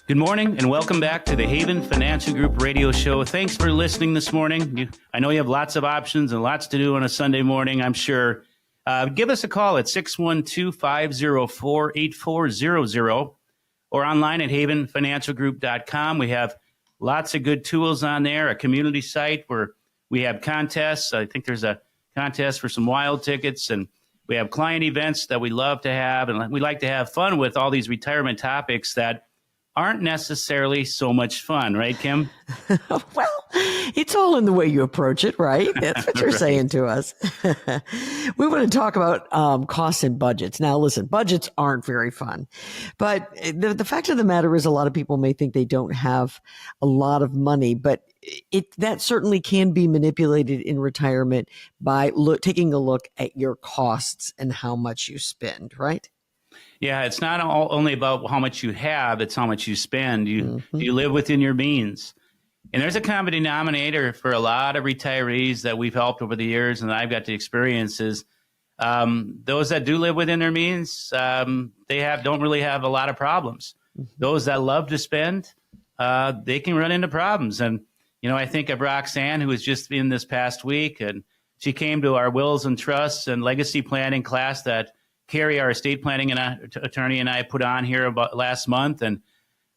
Good morning and welcome back to the Haven Financial Group radio show. Thanks for listening this morning. I know you have lots of options and lots to do on a Sunday morning, I'm sure. Give us a call at 612-504-8400 or online at havenfinancialgroup.com. We have lots of good tools on there, a community site where we have contests. I think there's a contest for some wild tickets, and we have client events that we love to have, and we like to have fun with all these retirement topics that aren't necessarily so much fun, right, Kim? Well, it's all in the way you approach it, right? That's what you're Right. saying to us. We want to talk about costs and budgets. Now, listen, budgets aren't very fun, but the fact of the matter is a lot of people may think they don't have a lot of money, but that certainly can be manipulated in retirement by taking a look at your costs and how much you spend, right? Yeah, it's not only about how much you have, it's how much you spend. Do you live within your means? And there's a common denominator for a lot of retirees that we've helped over the years, and I've got to experience is those that do live within their means, they don't really have a lot of problems. Those that love to spend, they can run into problems. And, I think of Roxanne, who was just in this past week, and she came to our wills and trusts and legacy planning class that Carrie, our estate planning attorney, and I put on here about last month. And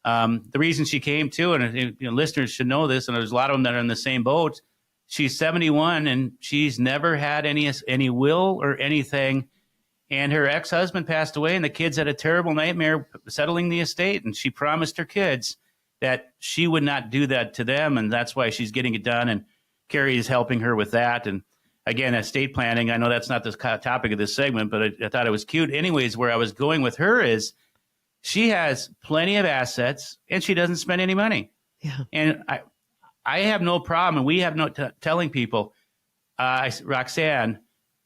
the reason she came too, and listeners should know this, and there's a lot of them that are in the same boat. She's 71 and she's never had any will or anything. And her ex-husband passed away, and the kids had a terrible nightmare settling the estate. And she promised her kids that she would not do that to them, and that's why she's getting it done. And Carrie is helping her with that. And again, estate planning, I know that's not the topic of this segment, but I thought it was cute. Anyways, where I was going with her is she has plenty of assets and she doesn't spend any money. Yeah. And I have no problem, and we have no telling people, Roxanne,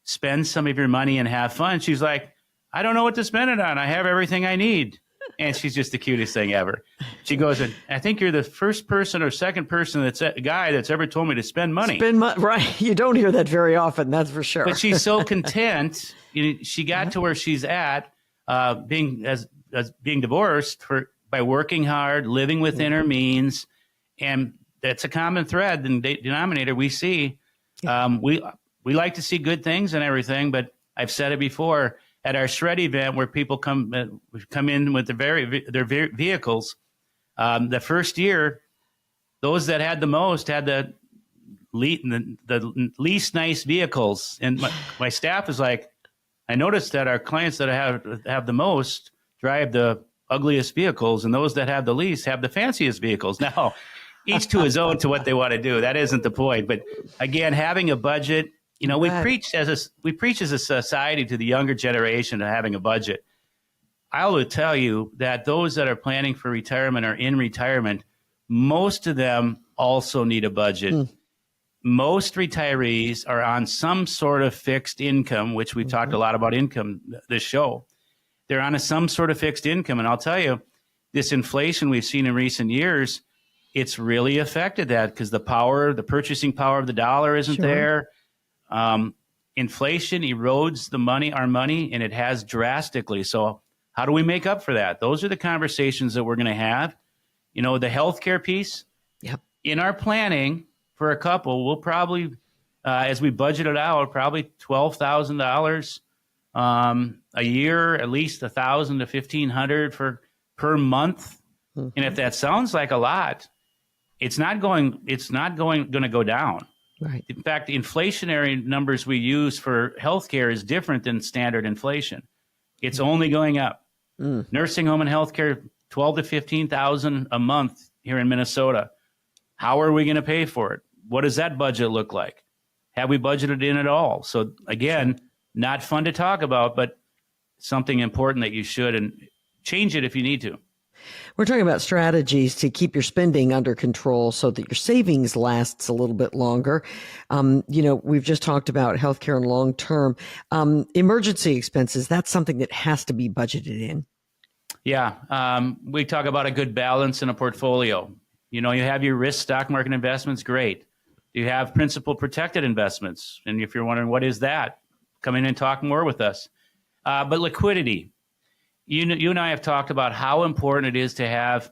spend some of your money and have fun. She's like, I don't know what to spend it on. I have everything I need. And she's just the cutest thing ever. She goes, I think you're the first person or second person guy that's ever told me to spend money. Right. You don't hear that very often, that's for sure. But she's so content. She got to where she's at, being divorced by working hard, living within her means, and that's a common thread and denominator we see. We like to see good things and everything, but I've said it before. At our shred event, where people come in with their vehicles, the first year, those that had the most had the least nice vehicles, and my staff is like, I noticed that our clients that have the most drive the ugliest vehicles, and those that have the least have the fanciest vehicles. Now, each to his own to what they want to do. That isn't the point, but again, having a budget. We preach as a society to the younger generation of having a budget. I will tell you that those that are planning for retirement or in retirement, most of them also need a budget. Most retirees are on some sort of fixed income, which we've talked a lot about income this show. They're on some sort of fixed income. And I'll tell you, this inflation we've seen in recent years, it's really affected that because the purchasing power of the dollar isn't there. Inflation erodes our money, and it has drastically. So how do we make up for that? Those are the conversations that we're going to have. The healthcare piece. Yep. In our planning for a couple, we'll probably, as we budget it out, probably $12,000 a year, at least $1,000 to $1,500 per month. And if that sounds like a lot, it's not going to go down. Right. In fact, the inflationary numbers we use for healthcare is different than standard inflation. It's only going up. Nursing home and healthcare, $12,000 to $15,000 a month here in Minnesota. How are we going to pay for it? What does that budget look like? Have we budgeted in at all? So again, not fun to talk about, but something important that you should, and change it if you need to. We're talking about strategies to keep your spending under control so that your savings lasts a little bit longer. We've just talked about healthcare and long-term emergency expenses. That's something that has to be budgeted in. Yeah. We talk about a good balance in a portfolio. You have your risk stock market investments. Great. You have principal protected investments. And if you're wondering, what is that? Come in and talk more with us. But liquidity. You and I have talked about how important it is to have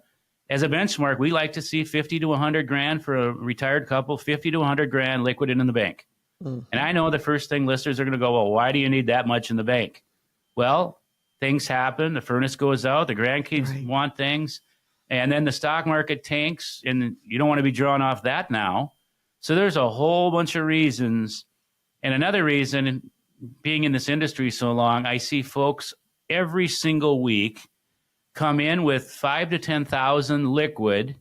as a benchmark, we like to see 50 to 100 grand for a retired couple, 50 to 100 grand liquid in the bank. And I know the first thing listeners are going to go, well, why do you need that much in the bank? Well, things happen. The furnace goes out. The grandkids want things. And then the stock market tanks, and you don't want to be drawn off that now. So there's a whole bunch of reasons. And another reason, being in this industry so long, I see folks every single week come in with 5 to 10,000 liquid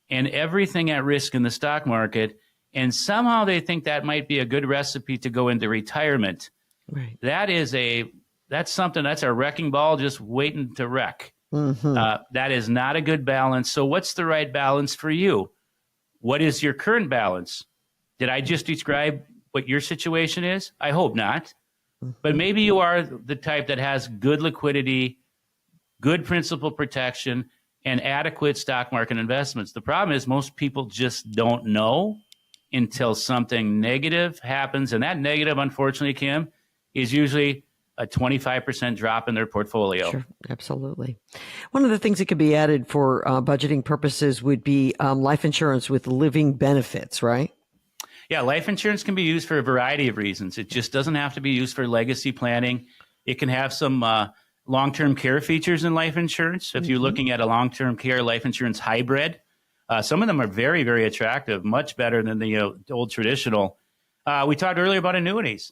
and everything at risk in the stock market. And somehow they think that might be a good recipe to go into retirement. Right. That's a wrecking ball just waiting to wreck. That is not a good balance. So what's the right balance for you? What is your current balance? Did I just describe what your situation is? I hope not. But maybe you are the type that has good liquidity, good principal protection, and adequate stock market investments. The problem is most people just don't know until something negative happens. And that negative, unfortunately, Kim, is usually a 25% drop in their portfolio. Sure, absolutely. One of the things that could be added for budgeting purposes would be life insurance with living benefits, right? Yeah, life insurance can be used for a variety of reasons. It just doesn't have to be used for legacy planning. It can have some long-term care features in life insurance. If you're looking at a long-term care life insurance hybrid, some of them are very, very attractive, much better than the old traditional. We talked earlier about annuities.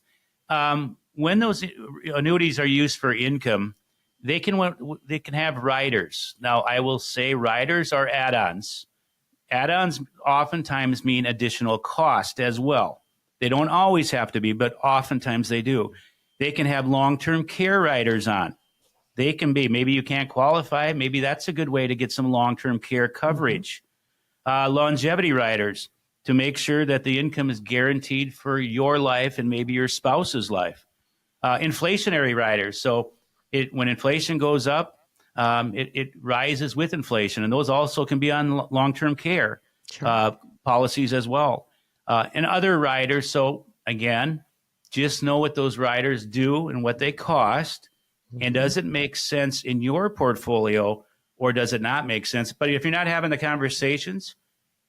When those annuities are used for income, they can have riders. Now, I will say riders are add-ons. Add-ons oftentimes mean additional cost as well. They don't always have to be, but oftentimes they do. They can have long-term care riders on. They can be, maybe you can't qualify. Maybe that's a good way to get some long-term care coverage. Longevity riders to make sure that the income is guaranteed for your life and maybe your spouse's life. Inflationary riders. So when inflation goes up, it rises with inflation. And those also can be on long-term care policies as well. And other riders. So again, just know what those riders do and what they cost. And does it make sense in your portfolio or does it not make sense? But if you're not having the conversations,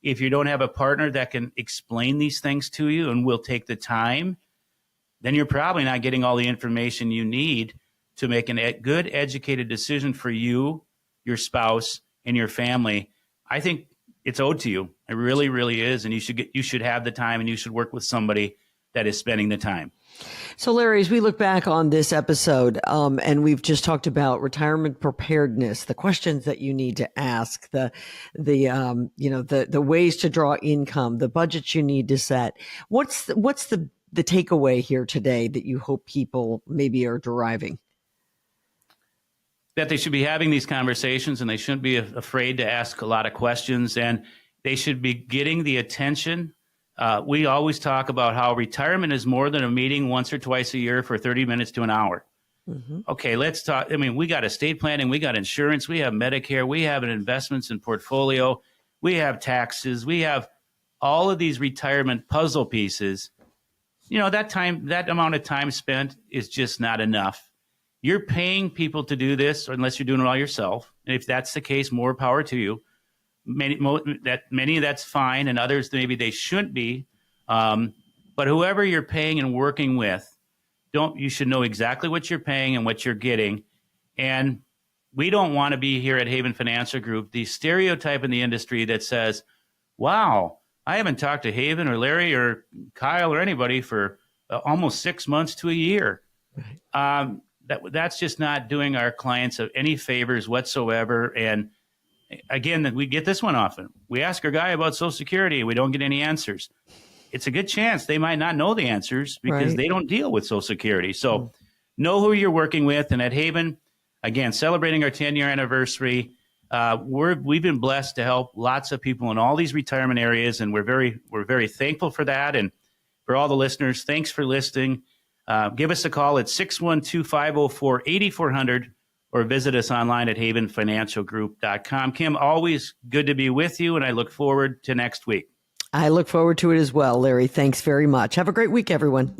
if you don't have a partner that can explain these things to you and will take the time, then you're probably not getting all the information you need to make a good, educated decision for you, your spouse, and your family. I think it's owed to you. It really, really is. And you should have the time and you should work with somebody that is spending the time. So, Larry, as we look back on this episode, and we've just talked about retirement preparedness, the questions that you need to ask, the ways to draw income, the budgets you need to set. What's the takeaway here today that you hope people maybe are deriving? That they should be having these conversations and they shouldn't be afraid to ask a lot of questions, and they should be getting the attention. We always talk about how retirement is more than a meeting once or twice a year for 30 minutes to an hour. Okay, let's talk. I mean, we got estate planning, we got insurance, we have Medicare, we have investments in portfolio, we have taxes, we have all of these retirement puzzle pieces. That amount of time spent is just not enough. You're paying people to do this, or unless you're doing it all yourself. And if that's the case, more power to you. Many of that's fine, and others maybe they shouldn't be. But whoever you're paying and working with, you should know exactly what you're paying and what you're getting. And we don't want to be here at Haven Financial Group the stereotype in the industry that says, "Wow, I haven't talked to Haven or Larry or Kyle or anybody for almost 6 months to a year." Right. That's just not doing our clients any favors whatsoever. And again, we get this one often. We ask our guy about Social Security. We don't get any answers. It's a good chance they might not know the answers because they don't deal with Social Security. So know who you're working with. And at Haven, again, celebrating our 10-year anniversary, we've been blessed to help lots of people in all these retirement areas. And we're very thankful for that. And for all the listeners, thanks for listening. Give us a call at 612-504-8400 or visit us online at havenfinancialgroup.com. Kim, always good to be with you, and I look forward to next week. I look forward to it as well, Larry. Thanks very much. Have a great week, everyone.